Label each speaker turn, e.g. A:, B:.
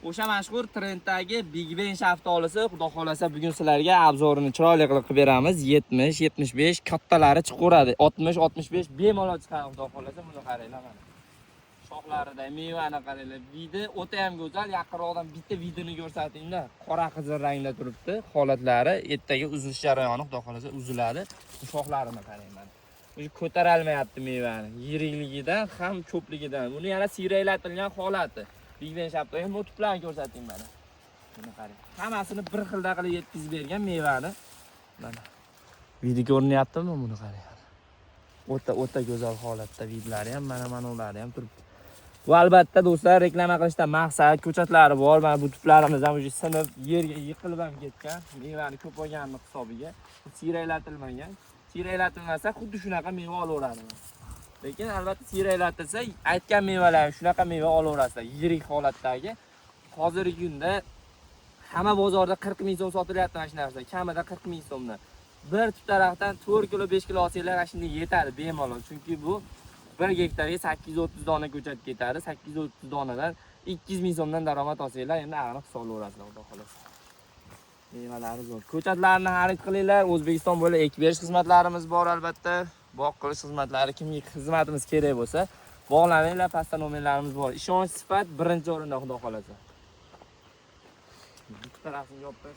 A: O'sha mashhur trenddagi Big Ben shaftolisi, xudo xolasa bugun sizlarga obzorini chiroyli qilib beramiz. 70, 75 kattalari chiqaveradi. 60, 65 bemalol chiqadi, xudo xolasa. Buni qaranglar mana. Shoxlarida mevani qaranglar. Vidi o'ta ham go'zal. Yaqinroqdan bitta vidini ko'rsatinglar. Qora qizil rangda turibdi. Holatlari ertaga uzilish jarayoni, xudo xolasa uziladi. Shoxlarini qarang mana. Bu ko'tarolmayapti mevani. Yirikligidan ham ko'pligidan. Buni yana siyraylatilgan holati. Big Ben shaftoli ham o'tiblarni ko'rsating mana. Buni qarang. Hammasini bir xilda qilib yetkazib bergan mevani. Mana. Video ko'rinyaptimi? Buni qarang. O'ta go'zal holatda vidlari ham mana ulari ham turibdi. Bu albatta do'stlar reklama qilishda maqsad, ko'chatlari bor. Mana bu tuplarimiz ham o'sha sinib, yerga yiqilib ham ketgan. Mevani ko'p olganmi hisobiga. Siyraylatilmagan. Siyraylatilmasa xuddi shunaqa meva olaveradi. Lekin albatta siyraylatilsa, aytgan mevalar shunaqa meva olaverasizlar. Yirik holatdagi. Hozirgi kunda hamma bozorda 40 ming so'm sotilyapti mana shu narsa. Kamida 40 ming so'mdan. Bir tup daraxtdan 4 kilo 5 kilo olsanglar shunday yetadi bemalol. Chunki bu 1 gektarga 830 dona ko'chat ketadi. 830 donadan 200 ming so'mdan daromad olsanglar, endi aniq hisoblayverasizlar, xudo xolasa. Mevalari zo'r. Ko'chatlarni xarid qilinglar. O'zbekiston bo'ylab ekib berish xizmatlarimiz bor albatta. Boq qilish xizmatlari, kimga xizmatimiz kerak bo'lsa, bog'laninglar, pastda nomerlarimiz bor. Ishonch sifat birinchi o'rinda, xudo xolasa. Bitta rasmni yopib